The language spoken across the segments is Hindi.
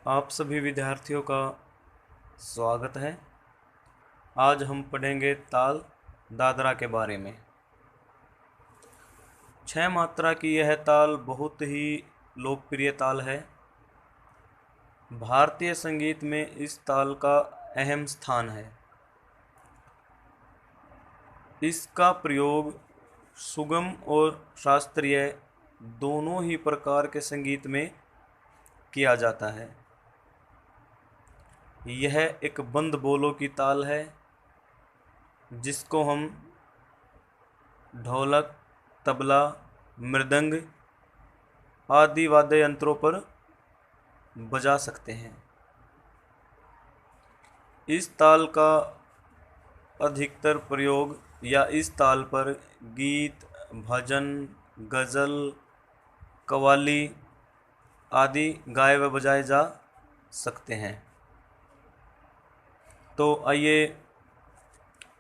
आप सभी विद्यार्थियों का स्वागत है। आज हम पढ़ेंगे ताल दादरा के बारे में। 6 मात्रा की यह ताल बहुत ही लोकप्रिय ताल है। भारतीय संगीत में इस ताल का अहम स्थान है। इसका प्रयोग सुगम और शास्त्रीय दोनों ही प्रकार के संगीत में किया जाता है। यह एक बंद बोलों की ताल है जिसको हम ढोलक, तबला, मृदंग आदि वाद्य यंत्रों पर बजा सकते हैं। इस ताल का अधिकतर प्रयोग या इस ताल पर गीत, भजन, गज़ल, कव्वाली आदि गाए व बजाए जा सकते हैं। तो आइए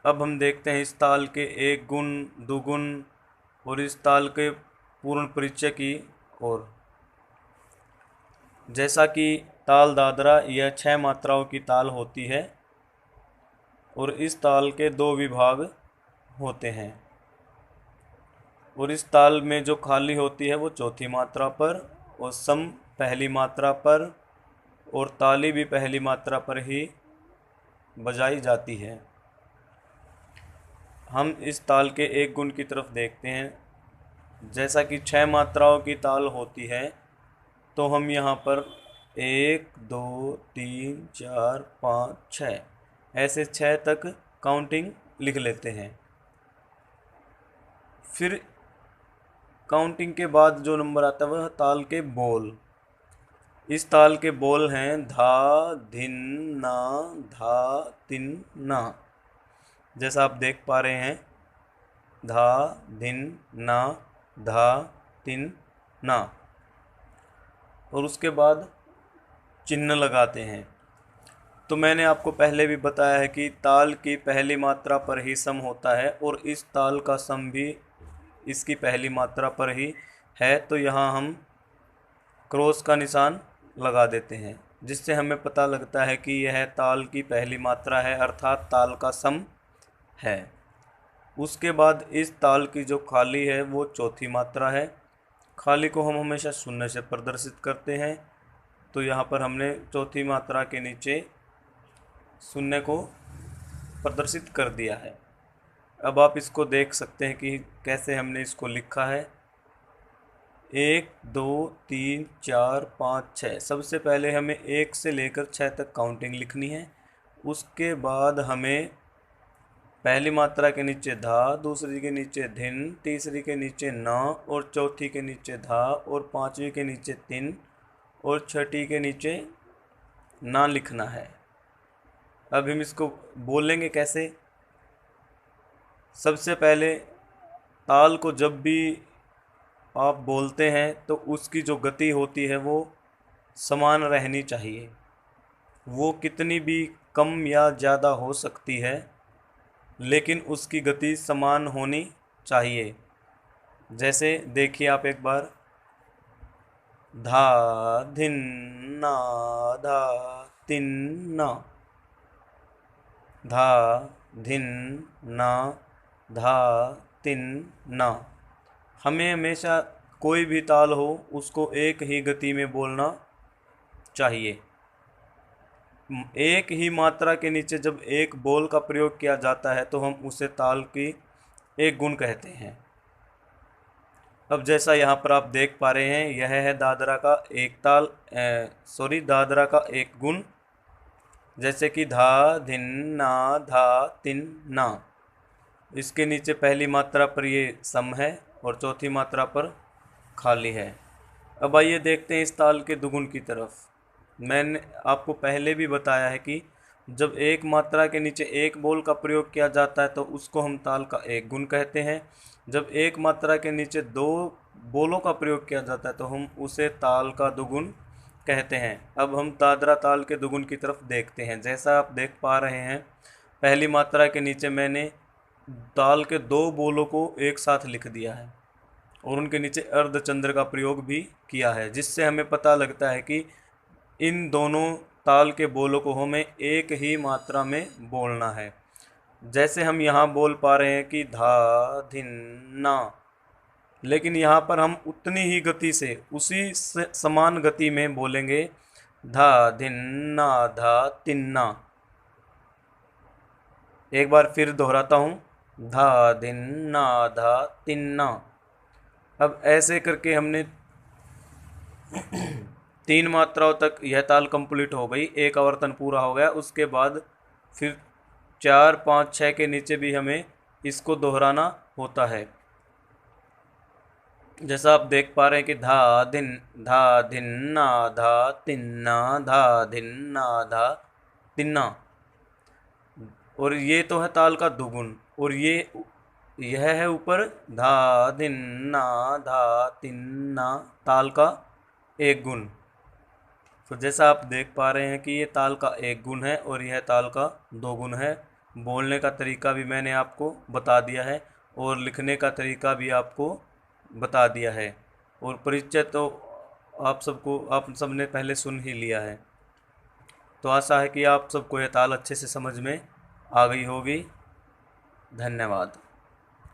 अब हम देखते हैं इस ताल के एक गुण, दुगुण और इस ताल के पूर्ण परिचय की ओर। जैसा कि ताल दादरा यह 6 मात्राओं की ताल होती है और इस ताल के 2 विभाग होते हैं और इस ताल में जो खाली होती है वो चौथी मात्रा पर और सम पहली मात्रा पर और ताली भी पहली मात्रा पर ही बजाई जाती है। हम इस ताल के एक गुण की तरफ देखते हैं। जैसा कि 6 मात्राओं की ताल होती है तो हम यहाँ पर 1, 2, 3, 4, 5, 6 ऐसे 6 तक काउंटिंग लिख लेते हैं। फिर काउंटिंग के बाद जो नंबर आता है वह ताल के बोल। इस ताल के बोल हैं धा, धिन, ना, धा, तिन, ना। जैसा आप देख पा रहे हैं, धा, धिन, ना, धा, तिन, ना। और उसके बाद चिन्ह लगाते हैं। तो मैंने आपको पहले भी बताया है कि ताल की पहली मात्रा पर ही सम होता है और इस ताल का सम भी इसकी पहली मात्रा पर ही है। तो यहाँ हम क्रॉस का निशान लगा देते हैं जिससे हमें पता लगता है कि यह ताल की पहली मात्रा है, अर्थात ताल का सम है। उसके बाद इस ताल की जो खाली है वो चौथी मात्रा है। खाली को हम हमेशा शून्य से प्रदर्शित करते हैं। तो यहाँ पर हमने चौथी मात्रा के नीचे शून्य को प्रदर्शित कर दिया है। अब आप इसको देख सकते हैं कि कैसे हमने इसको लिखा है। 1, 2, 3, 4, 5, 6। सबसे पहले हमें 1 से लेकर 6 तक काउंटिंग लिखनी है। उसके बाद हमें पहली मात्रा के नीचे धा, दूसरी के नीचे धिन, तीसरी के नीचे ना और चौथी के नीचे धा और पांचवी के नीचे तिन और छठी के नीचे ना लिखना है। अब हम इसको बोलेंगे कैसे। सबसे पहले ताल को जब भी आप बोलते हैं तो उसकी जो गति होती है वो समान रहनी चाहिए। वो कितनी भी कम या ज़्यादा हो सकती है लेकिन उसकी गति समान होनी चाहिए। जैसे देखिए आप एक बार, धा, धिन, ना, धा, तिन, ना, धा, धिन, ना, धा, तिन, ना। हमें हमेशा कोई भी ताल हो उसको एक ही गति में बोलना चाहिए। एक ही मात्रा के नीचे जब एक बोल का प्रयोग किया जाता है तो हम उसे ताल की एक गुण कहते हैं। अब जैसा यहाँ पर आप देख पा रहे हैं, यह है दादरा का एक ताल, दादरा का एक गुण। जैसे कि धा, धिन, ना, धा, तिन, ना। इसके नीचे पहली मात्रा पर ये सम है और चौथी मात्रा पर खाली है। अब आइए देखते हैं इस ताल के दुगुन की तरफ। मैंने आपको पहले भी बताया है कि जब एक मात्रा के नीचे एक बोल का प्रयोग किया जाता है तो उसको हम ताल का एक गुण कहते हैं। जब एक मात्रा के नीचे 2 बोलों का प्रयोग किया जाता है तो हम उसे ताल का दुगुन कहते हैं। अब हम दादरा ताल के दुगुन की तरफ देखते हैं। जैसा आप देख पा रहे हैं, पहली मात्रा के नीचे मैंने ताल के 2 बोलों को एक साथ लिख दिया है और उनके नीचे अर्धचंद्र का प्रयोग भी किया है, जिससे हमें पता लगता है कि इन दोनों ताल के बोलों को हमें एक ही मात्रा में बोलना है। जैसे हम यहाँ बोल पा रहे हैं कि धा धिन ना, लेकिन यहाँ पर हम उतनी ही गति से उसी समान गति में बोलेंगे धा धिन ना धा तिन्ना। एक बार फिर दोहराता हूँ, धा धिन ना धा तिन्ना। अब ऐसे करके हमने 3 मात्राओं तक यह ताल कंप्लीट हो गई, एक आवर्तन पूरा हो गया। उसके बाद फिर 4 5 6 के नीचे भी हमें इसको दोहराना होता है। जैसा आप देख पा रहे हैं कि धा धिन ना धा तिन्ना, धा धिन ना धा तिन्ना। और ये तो है ताल का दुगुन, और यह है ऊपर धा धिन ना धा तिन्ना ताल का एक गुण। तो जैसा आप देख पा रहे हैं कि ये ताल का एक गुण है और यह ताल का दो गुण है। बोलने का तरीका भी मैंने आपको बता दिया है और लिखने का तरीका भी आपको बता दिया है, और परिचय तो आप सबने पहले सुन ही लिया है। तो आशा है कि आप सबको यह ताल अच्छे से समझ में आ गई होगी। धन्यवाद।